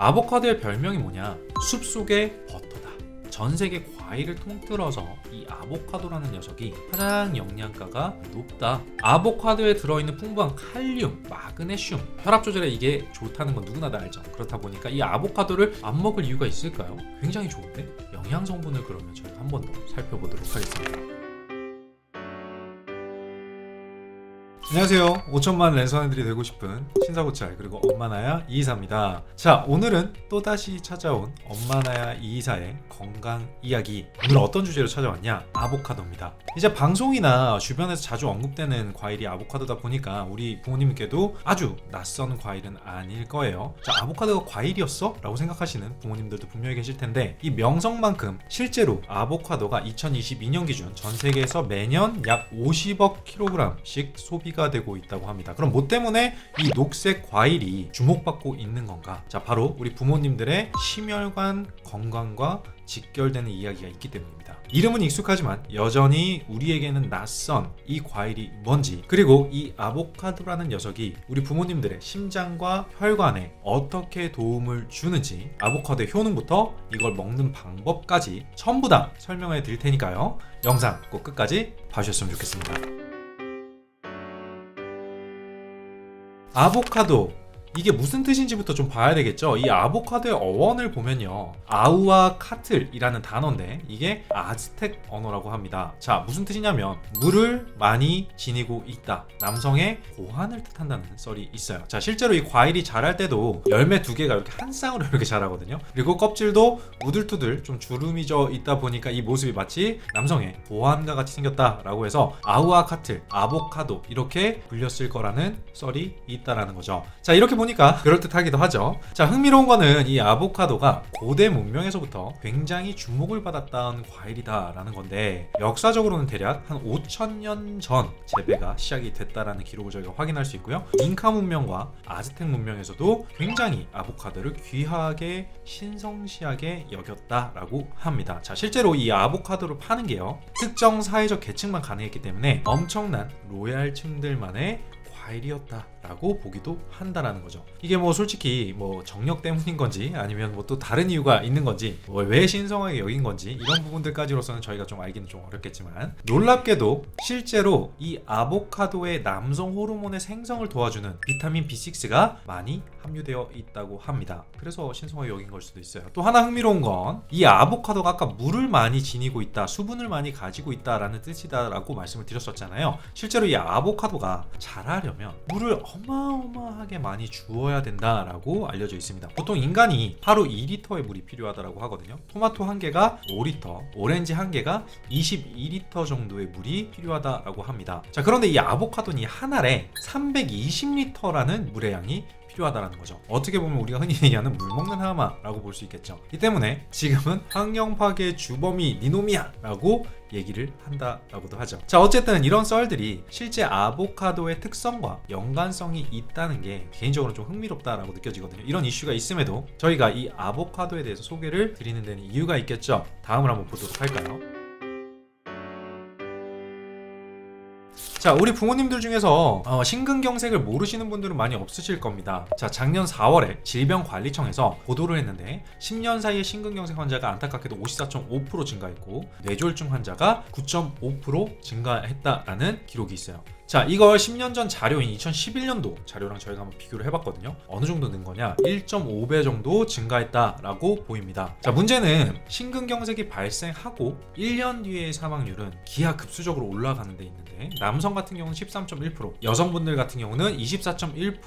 아보카도의 별명이 뭐냐? 숲속의 버터다. 전 세계 과일을 통틀어서 이 아보카도라는 녀석이 가장 영양가가 높다. 아보카도에 들어있는 풍부한 칼륨, 마그네슘, 혈압 조절에 이게 좋다는 건 누구나 다 알죠. 그렇다 보니까 이 아보카도를 안 먹을 이유가 있을까요? 굉장히 좋은데? 영양 성분을 그러면 저희가 한 번 더 살펴보도록 하겠습니다. 안녕하세요. 5천만 랜선애들이 되고 싶은 신사고찰 그리고 엄마나야 이이사입니다. 자, 오늘은 또다시 찾아온 엄마나야 이이사의 건강 이야기. 오늘 어떤 주제로 찾아왔냐? 아보카도입니다. 이제 방송이나 주변에서 자주 언급되는 과일이 아보카도다 보니까 우리 부모님께도 아주 낯선 과일은 아닐 거예요. 자, 아보카도가 과일이었어? 라고 생각하시는 부모님들도 분명히 계실 텐데 이 명성만큼 실제로 아보카도가 2022년 기준 전 세계에서 매년 약 50억 kg씩 소비가 되고 있다고 합니다. 그럼 뭐 때문에 이 녹색 과일이 주목받고 있는 건가? 자, 바로 우리 부모님들의 심혈관 건강과 직결되는 이야기가 있기 때문입니다. 이름은 익숙하지만 여전히 우리에게는 낯선 이 과일이 뭔지, 그리고 이 아보카도라는 녀석이 우리 부모님들의 심장과 혈관에 어떻게 도움을 주는지, 아보카도의 효능부터 이걸 먹는 방법까지 전부 다 설명해 드릴 테니까요. 영상 꼭 끝까지 봐주셨으면 좋겠습니다. 아보카도, 이게 무슨 뜻인지부터 좀 봐야 되겠죠. 이 아보카도의 어원을 보면요, 아우아 카틀이라는 단어인데 이게 아즈텍 언어라고 합니다. 자, 무슨 뜻이냐면 물을 많이 지니고 있다, 남성의 고환을 뜻한다는 썰이 있어요. 자, 실제로 이 과일이 자랄 때도 열매 두 개가 이렇게 한 쌍으로 이렇게 자라거든요. 그리고 껍질도 우들투들 좀 주름이 져 있다 보니까 이 모습이 마치 남성의 고환과 같이 생겼다라고 해서 아우아 카틀, 아보카도 이렇게 불렸을 거라는 썰이 있다라는 거죠. 자, 이렇게 보니까 그럴듯하기도 하죠. 자, 흥미로운 거는 이 아보카도가 고대 문명에서부터 굉장히 주목을 받았던 과일이다라는 건데, 역사적으로는 대략 한 5,000년 전 재배가 시작이 됐다라는 기록을 저희가 확인할 수 있고요. 잉카 문명과 아즈텍 문명에서도 굉장히 아보카도를 귀하게 신성시하게 여겼다라고 합니다. 자, 실제로 이 아보카도를 파는 게요, 특정 사회적 계층만 가능했기 때문에 엄청난 로얄층들만의 과일이었다라고 보기도 한다라는 거죠. 이게 뭐 솔직히 뭐 정력 때문인 건지 아니면 뭐 또 다른 이유가 있는 건지, 뭐 왜 신성하게 여긴 건지, 이런 부분들까지로서는 저희가 좀 알기는 좀 어렵겠지만, 놀랍게도 실제로 이 아보카도의 남성 호르몬의 생성을 도와주는 비타민 B6가 많이 함유되어 있다고 합니다. 그래서 신성하게 여긴 걸 수도 있어요. 또 하나 흥미로운 건 이 아보카도가 아까 물을 많이 지니고 있다, 수분을 많이 가지고 있다라는 뜻이다라고 말씀을 드렸었잖아요. 실제로 이 아보카도가 자라려면 물을 어마어마하게 많이 주어야 된다라고 알려져 있습니다. 보통 인간이 하루 2리터의 물이 필요하다고 하거든요. 토마토 한 개가 5리터, 오렌지 한 개가 22리터 정도의 물이 필요하다라고 합니다. 자, 그런데 이 아보카도는 한 알에 320리터라는 물의 양이 필요하다라는 거죠. 어떻게 보면 우리가 흔히 얘기하는 물 먹는 하마라고 볼 수 있겠죠. 이 때문에 지금은 환경 파괴 주범이 니놈이야 라고 얘기를 한다라고도 하죠. 자, 어쨌든 이런 썰들이 실제 아보카도의 특성과 연관성이 있다는 게 개인적으로 좀 흥미롭다라고 느껴지거든요. 이런 이슈가 있음에도 저희가 이 아보카도에 대해서 소개를 드리는 데는 이유가 있겠죠. 다음을 한번 보도록 할까요? 자, 우리 부모님들 중에서 심근경색을 모르시는 분들은 많이 없으실 겁니다. 자, 작년 4월에 질병관리청에서 보도를 했는데 10년 사이에 심근경색 환자가 안타깝게도 54.5% 증가했고 뇌졸중 환자가 9.5% 증가했다라는 기록이 있어요. 자, 이걸 10년 전 자료인 2011년도 자료랑 저희가 한번 비교를 해봤거든요. 어느 정도 는 거냐? 1.5배 정도 증가했다라고 보입니다. 자, 문제는 심근경색이 발생하고 1년 뒤의 사망률은 기하급수적으로 올라가는 데 있는데, 남성 같은 경우는 13.1%, 여성분들 같은 경우는 24.1%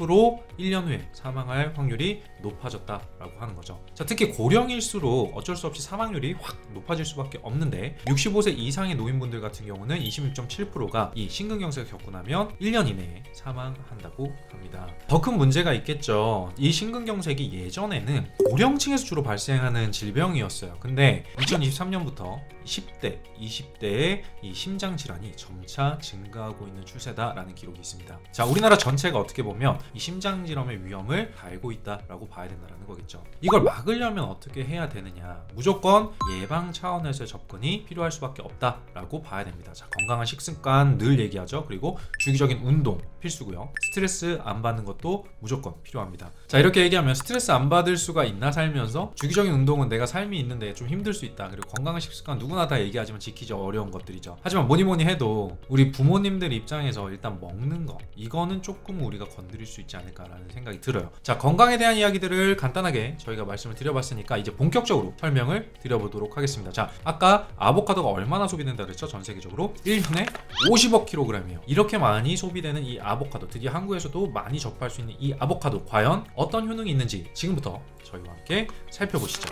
1년 후에 사망할 확률이 높아졌다라고 하는 거죠. 자, 특히 고령일수록 어쩔 수 없이 사망률이 확 높아질 수밖에 없는데 65세 이상의 노인분들 같은 경우는 26.7%가 이 심근경색을 겪고 나면 1년 이내에 사망한다고 합니다. 더 큰 문제가 있겠죠. 이 심근경색이 예전에는 고령층에서 주로 발생하는 질병이었어요. 근데 2023년부터 10대, 20대의 이 심장 질환이 점차 증가하고 있는 추세다라는 기록이 있습니다. 자, 우리나라 전체가 어떻게 보면 이 심장 질환의 위험을 달고 있다라고 봐야 된다는 거겠죠. 이걸 막으려면 어떻게 해야 되느냐? 무조건 예방 차원에서의 접근이 필요할 수밖에 없다라고 봐야 됩니다. 자, 건강한 식습관 늘 얘기하죠. 그리고 주기적인 운동 필수고요. 스트레스 안 받는 것도 무조건 필요합니다. 자, 이렇게 얘기하면 스트레스 안 받을 수가 있나 살면서? 주기적인 운동은 내가 삶이 있는데 좀 힘들 수 있다. 그리고 건강한 식습관 누구나 다 얘기하지만 지키기 어려운 것들이죠. 하지만 뭐니 해도 우리 부모님들 입장에서 일단 먹는 거 이거는 조금 우리가 건드릴 수 있지 않을까라는 생각이 들어요. 자, 건강에 대한 이야기들을 간단하게 저희가 말씀을 드려봤으니까 이제 본격적으로 설명을 드려보도록 하겠습니다. 자, 아까 아보카도가 얼마나 소비된다 그랬죠? 전 세계적으로 1년에 50억 kg이에요. 이렇게 많이 소비되는 이 아보카도, 드디어 한국에서도 많이 접할 수 있는 이 아보카도 과연 어떤 효능이 있는지 지금부터 저희와 함께 살펴보시죠.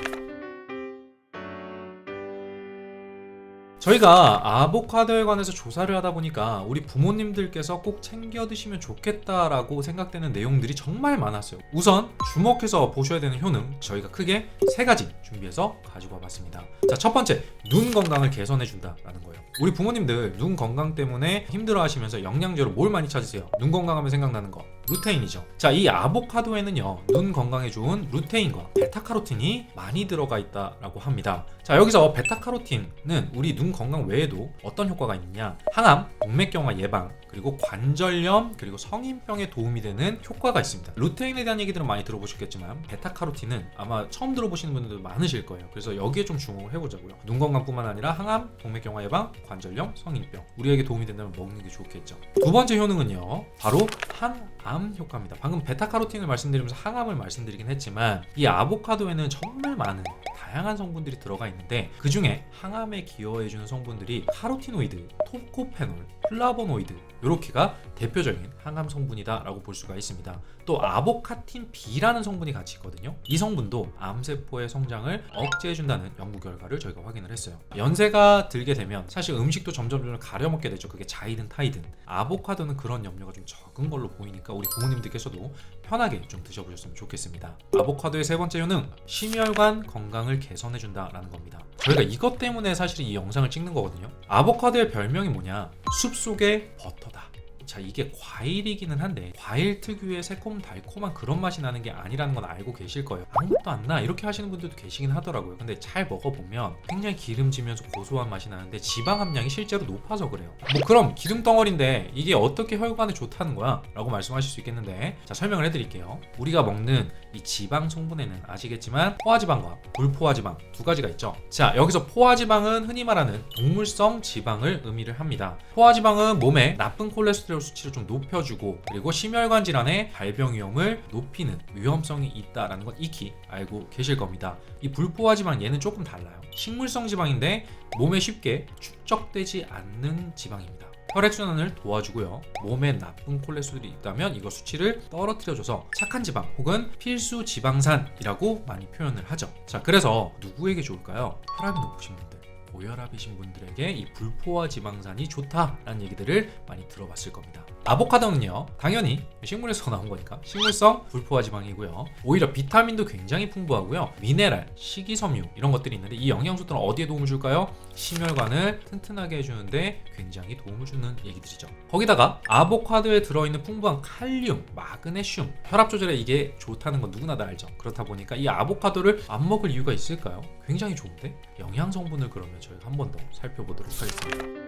저희가 아보카도에 관해서 조사를 하다 보니까 우리 부모님들께서 꼭 챙겨 드시면 좋겠다라고 생각되는 내용들이 정말 많았어요. 우선 주목해서 보셔야 되는 효능 저희가 크게 3가지 준비해서 가지고 와봤습니다. 자, 첫 번째, 눈 건강을 개선해 준다라는 거예요. 우리 부모님들 눈 건강 때문에 힘들어 하시면서 영양제로 뭘 많이 찾으세요? 눈 건강하면 생각나는 거 루테인이죠. 자, 이 아보카도에는요 눈 건강에 좋은 루테인과 베타카로틴이 많이 들어가 있다라고 합니다. 자, 여기서 베타카로틴은 우리 눈 건강 외에도 어떤 효과가 있느냐, 항암, 동맥경화 예방, 그리고 관절염, 그리고 성인병에 도움이 되는 효과가 있습니다. 루테인에 대한 얘기들은 많이 들어보셨겠지만 베타카로틴은 아마 처음 들어보시는 분들도 많으실 거예요. 그래서 여기에 좀 주목을 해보자고요. 눈 건강뿐만 아니라 항암, 동맥경화 예방, 관절염, 성인병, 우리에게 도움이 된다면 먹는 게 좋겠죠. 두 번째 효능은요 바로 항암 효과입니다. 방금 베타카로틴을 말씀드리면서 항암을 말씀드리긴 했지만 이 아보카도에는 정말 많은 다양한 성분들이 들어가 있는데 그 중에 항암에 기여해주는 성분들이 카로티노이드, 토코페놀, 플라보노이드 이렇게가 대표적인 항암 성분이다 라고 볼 수가 있습니다. 또 아보카틴 B라는 성분이 같이 있거든요. 이 성분도 암세포의 성장을 억제해준다는 연구 결과를 저희가 확인을 했어요. 연세가 들게 되면 사실 음식도 점점 가려먹게 되죠. 그게 자이든 타이든. 아보카도는 그런 염려가 좀 적은 걸로 보이니까 우리 부모님들께서도 편하게 좀 드셔보셨으면 좋겠습니다. 아보카도의 3번째 효능, 심혈관 건강을 개선해준다라는 겁니다. 저희가 이것 때문에 사실 이 영상을 찍는 거거든요. 아보카도의 별명이 뭐냐? 숲속의 버터다. 자, 이게 과일이기는 한데 과일 특유의 새콤달콤한 그런 맛이 나는 게 아니라는 건 알고 계실 거예요. 아무것도 안 나 이렇게 하시는 분들도 계시긴 하더라고요. 근데 잘 먹어보면 굉장히 기름지면서 고소한 맛이 나는데 지방 함량이 실제로 높아서 그래요. 뭐 그럼 기름 덩어리인데 이게 어떻게 혈관에 좋다는 거야? 라고 말씀하실 수 있겠는데, 자, 설명을 해드릴게요. 우리가 먹는 이 지방 성분에는 아시겠지만 포화지방과 불포화지방 두 가지가 있죠. 자, 여기서 포화지방은 흔히 말하는 동물성 지방을 의미를 합니다. 포화지방은 몸에 나쁜 콜레스테롤 수치를 좀 높여주고 그리고 심혈관 질환의 발병 위험을 높이는 위험성이 있다라는 건 익히 알고 계실 겁니다. 이 불포화지방 얘는 조금 달라요. 식물성 지방인데 몸에 쉽게 축적되지 않는 지방입니다. 혈액순환을 도와주고요. 몸에 나쁜 콜레스테롤이 있다면 이거 수치를 떨어뜨려줘서 착한 지방 혹은 필수 지방산이라고 많이 표현을 하죠. 자, 그래서 누구에게 좋을까요? 혈압이 높으신 분들, 고혈압이신 분들에게 이 불포화 지방산이 좋다라는 얘기들을 많이 들어봤을 겁니다. 아보카도는요 당연히 식물에서 나온 거니까 식물성 불포화 지방이고요. 오히려 비타민도 굉장히 풍부하고요. 미네랄, 식이섬유 이런 것들이 있는데 이 영양소들은 어디에 도움을 줄까요? 심혈관을 튼튼하게 해주는데 굉장히 도움을 주는 얘기들이죠. 거기다가 아보카도에 들어있는 풍부한 칼륨, 마그네슘, 혈압 조절에 이게 좋다는 건 누구나 다 알죠. 그렇다 보니까 이 아보카도를 안 먹을 이유가 있을까요? 굉장히 좋은데 영양 성분을 그러면 저희가 한 번 더 살펴보도록 하겠습니다.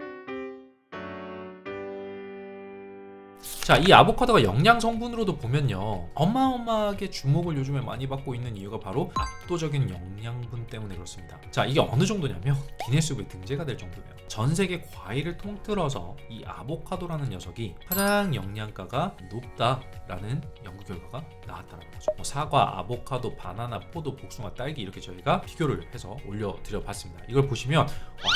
자, 이 아보카도가 영양 성분으로도 보면요 어마어마하게 주목을 요즘에 많이 받고 있는 이유가 바로 압도적인 영양분 때문에 그렇습니다. 자, 이게 어느 정도냐면 기네스북에 등재가 될 정도예요. 전 세계 과일을 통틀어서 이 아보카도라는 녀석이 가장 영양가가 높다라는 연구 결과가 나왔다는 거죠. 뭐 사과, 아보카도, 바나나, 포도, 복숭아, 딸기 이렇게 저희가 비교를 해서 올려드려 봤습니다. 이걸 보시면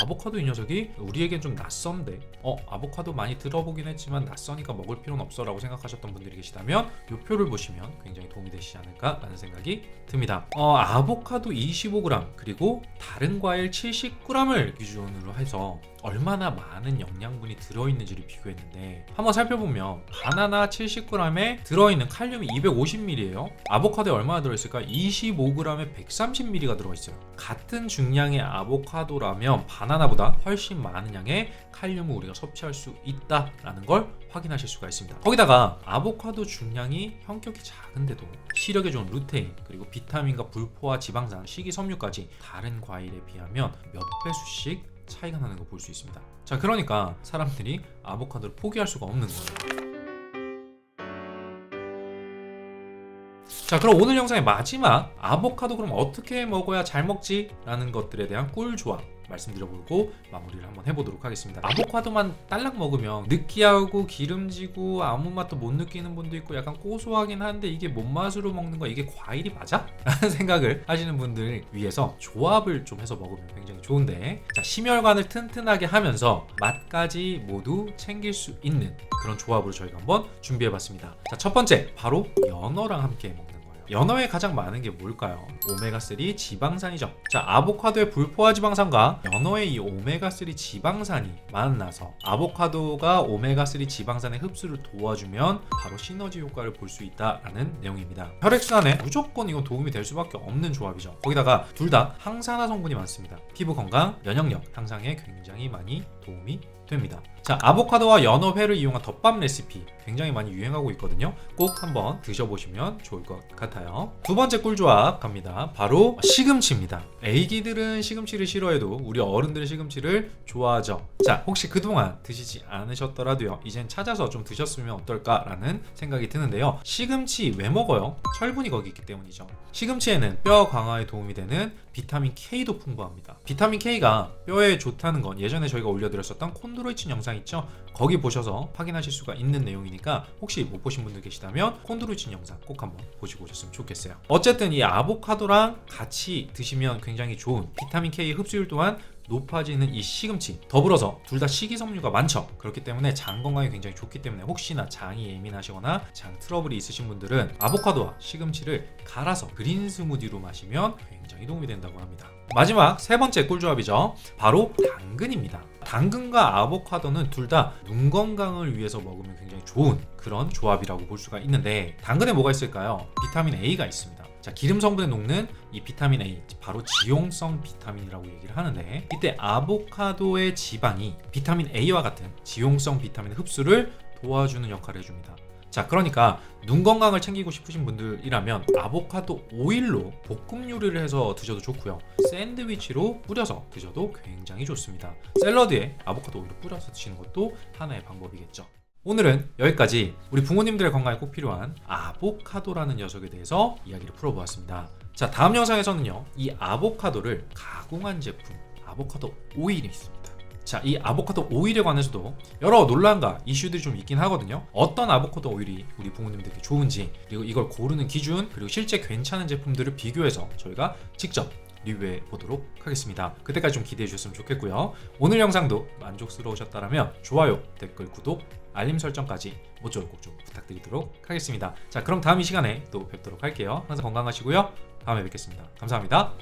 아보카도 이 녀석이 우리에겐 좀 낯선데 아보카도 많이 들어보긴 했지만 낯서니까 먹을 필요는 필요는 없어 라고 생각하셨던 분들이 계시다면 이 표를 보시면 굉장히 도움이 되시지 않을까 라는 생각이 듭니다. 아보카도 25g 그리고 다른 과일 70g을 기준으로 해서 얼마나 많은 영양분이 들어있는지를 비교했는데 한번 살펴보면 바나나 70g에 들어있는 칼륨이 250ml예요. 아보카도에 얼마나 들어있을까? 25g에 130ml가 들어있어요. 같은 중량의 아보카도라면 바나나보다 훨씬 많은 양의 칼륨을 우리가 섭취할 수 있다라는 걸 확인하실 수가 있습니다. 거기다가 아보카도 중량이 현격히 작은데도 시력에 좋은 루테인 그리고 비타민과 불포화 지방산, 식이섬유까지 다른 과일에 비하면 몇 배수씩 차이가 나는 거 볼 수 있습니다. 자, 그러니까 사람들이 아보카도를 포기할 수가 없는 거예요. 자, 그럼 오늘 영상의 마지막 아보카도 그럼 어떻게 먹어야 잘 먹지? 라는 것들에 대한 꿀조합 말씀드려보고 마무리를 한번 해보도록 하겠습니다. 아보카도만 딸랑 먹으면 느끼하고 기름지고 아무 맛도 못 느끼는 분도 있고 약간 고소하긴 한데 이게 뭔 맛으로 먹는 거야? 이게 과일이 맞아? 라는 생각을 하시는 분들 위해서 조합을 좀 해서 먹으면 굉장히 좋은데, 자, 심혈관을 튼튼하게 하면서 맛까지 모두 챙길 수 있는 그런 조합으로 저희가 한번 준비해봤습니다. 자, 첫 번째 바로 연어랑 함께 먹는 거예요. 연어에 가장 많은 게 뭘까요? 오메가3 지방산이죠. 자, 아보카도의 불포화 지방산과 연어의 이 오메가3 지방산이 만나서 아보카도가 오메가3 지방산의 흡수를 도와주면 바로 시너지 효과를 볼 수 있다라는 내용입니다. 혈액순환에 무조건 이건 도움이 될 수밖에 없는 조합이죠. 거기다가 둘 다 항산화 성분이 많습니다. 피부 건강, 면역력 향상에 굉장히 많이 도움이 됩니다. 자, 아보카도와 연어회를 이용한 덮밥 레시피 굉장히 많이 유행하고 있거든요. 꼭 한번 드셔보시면 좋을 것 같아요. 두 번째 꿀조합 갑니다. 바로 시금치입니다. 애기들은 시금치를 싫어해도 우리 어른들은 시금치를 좋아하죠. 자, 혹시 그동안 드시지 않으셨더라도요, 이젠 찾아서 좀 드셨으면 어떨까라는 생각이 드는데요. 시금치 왜 먹어요? 철분이 거기 있기 때문이죠. 시금치에는 뼈 강화에 도움이 되는 비타민 K도 풍부합니다. 비타민 K가 뼈에 좋다는 건 예전에 저희가 올려드렸었던 콘드로이친 영상 있죠? 거기 보셔서 확인하실 수가 있는 내용이니까 혹시 못 보신 분들 계시다면 콘드로이친 영상 꼭 한번 보시고 오셨으면 좋겠어요. 어쨌든 이 아보카도랑 같이 드시면 굉장히 좋은 비타민 K 흡수율 또한 높아지는 이 시금치, 더불어서 둘 다 식이섬유가 많죠. 그렇기 때문에 장 건강에 굉장히 좋기 때문에 혹시나 장이 예민하시거나 장 트러블이 있으신 분들은 아보카도와 시금치를 갈아서 그린 스무디로 마시면 굉장히 도움이 된다고 합니다. 마지막 세 번째 꿀조합이죠. 바로 당근입니다. 당근과 아보카도는 둘 다 눈 건강을 위해서 먹으면 굉장히 좋은 그런 조합이라고 볼 수가 있는데, 당근에 뭐가 있을까요? 비타민 A가 있습니다. 자, 기름 성분에 녹는 이 비타민 A, 바로 지용성 비타민이라고 얘기를 하는데, 이때 아보카도의 지방이 비타민 A와 같은 지용성 비타민 흡수를 도와주는 역할을 해줍니다. 자, 그러니까 눈 건강을 챙기고 싶으신 분들이라면 아보카도 오일로 볶음 요리를 해서 드셔도 좋고요, 샌드위치로 뿌려서 드셔도 굉장히 좋습니다. 샐러드에 아보카도 오일을 뿌려서 드시는 것도 하나의 방법이겠죠. 오늘은 여기까지 우리 부모님들의 건강에 꼭 필요한 아보카도라는 녀석에 대해서 이야기를 풀어보았습니다. 자, 다음 영상에서는요, 이 아보카도를 가공한 제품 아보카도 오일이 있습니다. 자, 이 아보카도 오일에 관해서도 여러 논란과 이슈들이 좀 있긴 하거든요. 어떤 아보카도 오일이 우리 부모님들께 좋은지, 그리고 이걸 고르는 기준, 그리고 실제 괜찮은 제품들을 비교해서 저희가 직접 리뷰해 보도록 하겠습니다. 그때까지 좀 기대해 주셨으면 좋겠고요. 오늘 영상도 만족스러우셨다면 좋아요, 댓글, 구독, 알림 설정까지 모쪼록 꼭 좀 부탁드리도록 하겠습니다. 자, 그럼 다음 이 시간에 또 뵙도록 할게요. 항상 건강하시고요. 다음에 뵙겠습니다. 감사합니다.